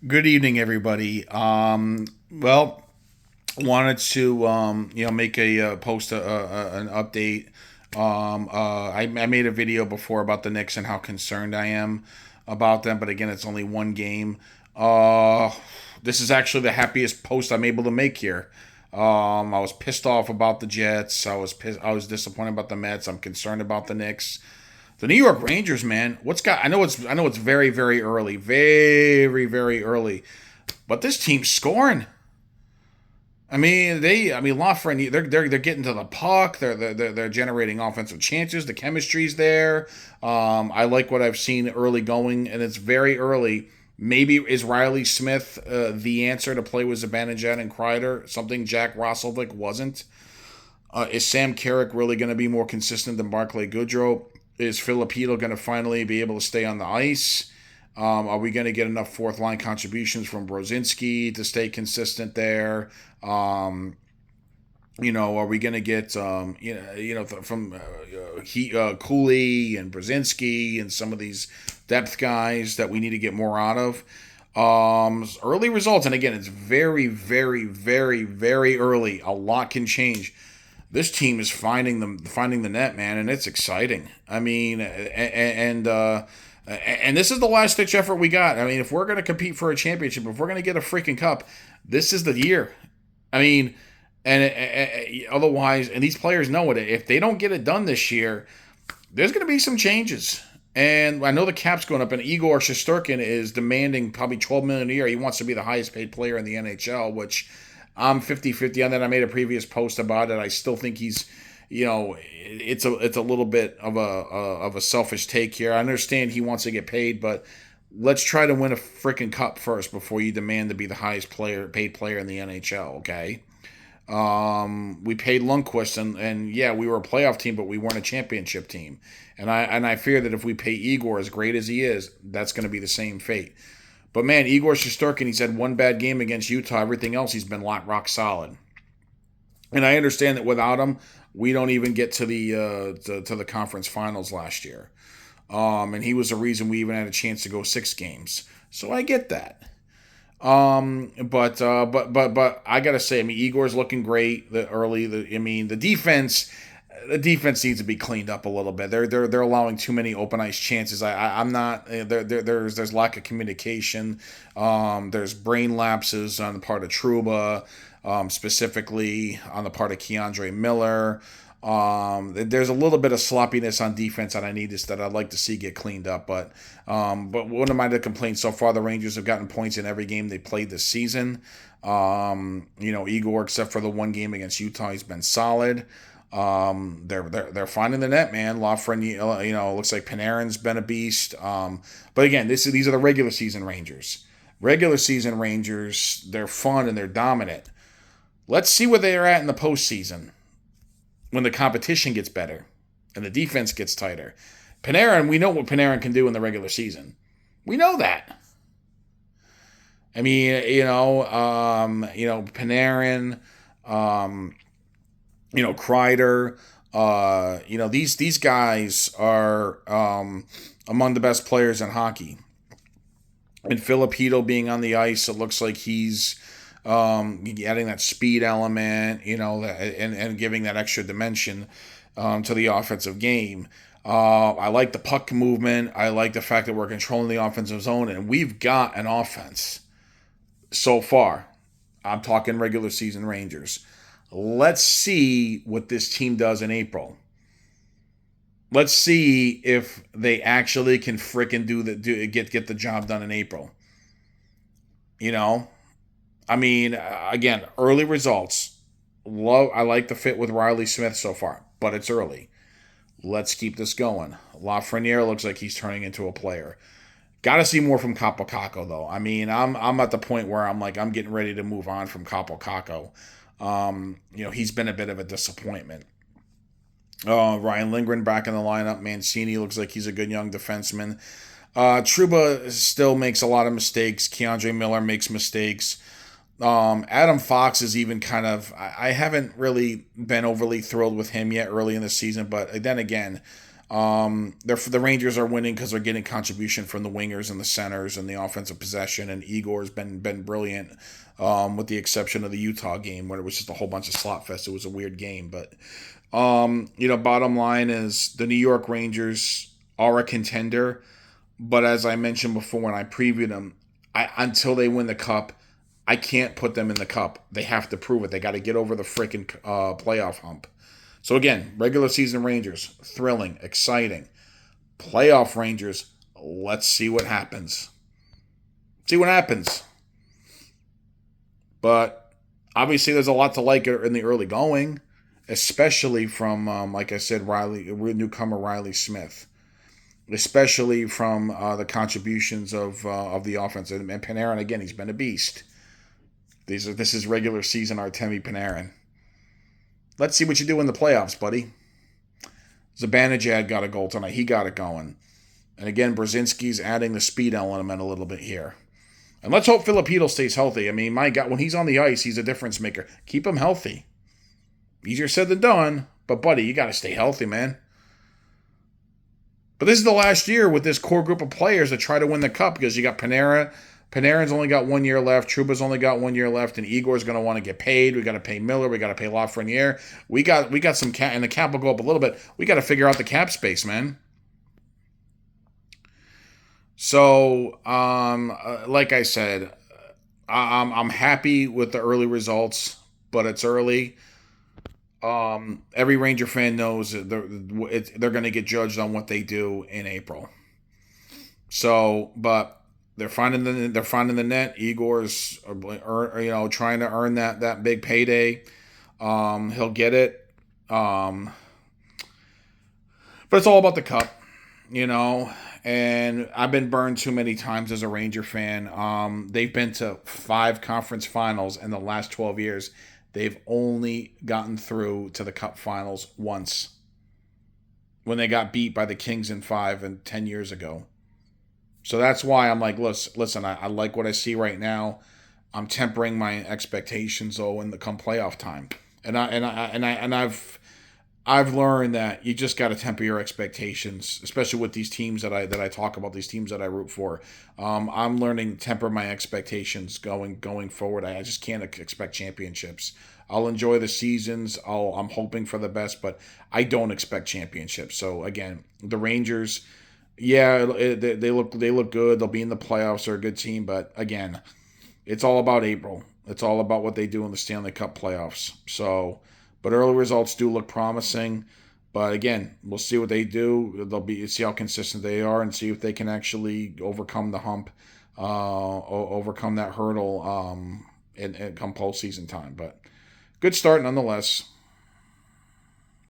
Good evening, everybody. Well, wanted to make a post an update. I made a video before about the Knicks and how concerned I am about them, but again, it's only one game. Uh, this is actually the happiest post I'm able to make here. I was pissed off about the Jets. I was disappointed about the Mets. I'm concerned about the Knicks. The New York Rangers, man. I know it's very very early, very very early, but this team's scoring. Lafreniere, they're getting to the puck. They're generating offensive chances. The chemistry's there. I like what I've seen early going, and it's very early. Maybe is Riley Smith the answer to play with Zibanejad and Kreider? Something Jack Roslovic wasn't. Is Sam Carrick really going to be more consistent than Barclay Goodrow? Is Filipino going to finally be able to stay on the ice? Are we going to get enough fourth line contributions from Brozinski to stay consistent there? Are we going to get from Cooley and Brzezinski and some of these depth guys that we need to get more out of? Early results, and again, it's very, very, very, very early. A lot can change. This team is finding the net, man, and it's exciting. And this is the last ditch effort we got. I mean, if we're going to compete for a championship, if we're going to get a freaking cup, this is the year. I mean, otherwise, and these players know it. If they don't get it done this year, there's going to be some changes. And I know the cap's going up, and Igor Shosturkin is demanding probably $12 million a year. He wants to be the highest paid player in the NHL, which I'm 50-50 on that. I made a previous post about it. I still think he's, it's a little bit of a selfish take here. I understand he wants to get paid, but let's try to win a freaking cup first before you demand to be the highest paid player in the NHL. Okay. We paid Lundqvist, and yeah, we were a playoff team, but we weren't a championship team. And I fear that if we pay Igor as great as he is, that's going to be the same fate. But man, Igor Shosturkin, he's had one bad game against Utah. Everything else, he's been rock solid. And I understand that without him, we don't even get to the conference finals last year. And he was the reason we even had a chance to go 6 games. So I get that. But I gotta say, I mean, Igor's looking great. The defense needs to be cleaned up a little bit. They're allowing too many open ice chances. I'm not there's lack of communication. There's brain lapses on the part of Trouba, specifically on the part of Keandre Miller. There's a little bit of sloppiness on defense that I'd like to see get cleaned up. But one of my complaints so far, the Rangers have gotten points in every game they played this season. Igor, except for the one game against Utah, he's been solid. They're finding the net, man. Lafreniere, looks like Panarin's been a beast. But again, these are the regular season Rangers. Regular season Rangers, they're fun and they're dominant. Let's see where they are at in the postseason when the competition gets better and the defense gets tighter. Panarin, we know what Panarin can do in the regular season. We know that. I mean, Panarin, Kreider, these guys are among the best players in hockey. And Filipino being on the ice, it looks like he's adding that speed element, and giving that extra dimension to the offensive game. I like the puck movement. I like the fact that we're controlling the offensive zone, and we've got an offense so far. I'm talking regular season Rangers. Let's see what this team does in April. Let's see if they actually can fricking get the job done in April. Again, early results. I like the fit with Riley Smith so far, but it's early. Let's keep this going. Lafreniere looks like he's turning into a player. Got to see more from Kaapo Kakko, though. I mean, I'm at the point where I'm getting ready to move on from Kaapo Kakko. He's been a bit of a disappointment. Ryan Lindgren back in the lineup. Mancini looks like he's a good young defenseman. Trouba still makes a lot of mistakes. Keandre Miller makes mistakes. Adam Fox is even kind of. I haven't really been overly thrilled with him yet early in the season, but then again, The Rangers are winning because they're getting contribution from the wingers and the centers and the offensive possession. And Igor's been brilliant, with the exception of the Utah game where it was just a whole bunch of slot fest. It was a weird game, but bottom line is the New York Rangers are a contender, but as I mentioned before when I previewed them, until they win the cup, I can't put them in the cup. They have to prove it. They got to get over the freaking playoff hump. So again, regular season Rangers, thrilling, exciting. Playoff Rangers, let's see what happens. See what happens. But obviously, there's a lot to like in the early going, especially from, like I said, newcomer Riley Smith, especially from the contributions of the offense. And Panarin, again, he's been a beast. This is regular season Artemi Panarin. Let's see what you do in the playoffs, buddy. Zibanejad got a goal tonight. He got it going. And again, Brzezinski's adding the speed element a little bit here. And let's hope Filipino stays healthy. I mean, my God, when he's on the ice, he's a difference maker. Keep him healthy. Easier said than done, but buddy, you got to stay healthy, man. But this is the last year with this core group of players to try to win the cup because you got Panarin. Panarin's only got 1 year left. Trouba's only got 1 year left, and Igor's going to want to get paid. We got to pay Miller. We got to pay Lafreniere. We got some cap, and the cap will go up a little bit. We got to figure out the cap space, man. So, like I said, I'm happy with the early results, but it's early. Every Ranger fan knows that they're going to get judged on what they do in April. So, but they're finding the net. Igor's trying to earn that big payday. He'll get it. But it's all about the cup, And I've been burned too many times as a Ranger fan. They've been to 5 conference finals in the last 12 years. They've only gotten through to the Cup Finals once, when they got beat by the Kings in 5 and 10 years ago. So that's why I'm like, listen, I like what I see right now. I'm tempering my expectations though in the come playoff time, and I've learned that you just got to temper your expectations, especially with these teams that I talk about, these teams that I root for. I'm learning to temper my expectations going forward. I just can't expect championships. I'll enjoy the seasons. I'm hoping for the best, but I don't expect championships. So again, the Rangers, yeah, they look good. They'll be in the playoffs. They're a good team, but again, it's all about April. It's all about what they do in the Stanley Cup playoffs. So. But early results do look promising. But again, we'll see what they do. See how consistent they are, and see if they can actually overcome the hump, overcome that hurdle, and come postseason time. But good start nonetheless.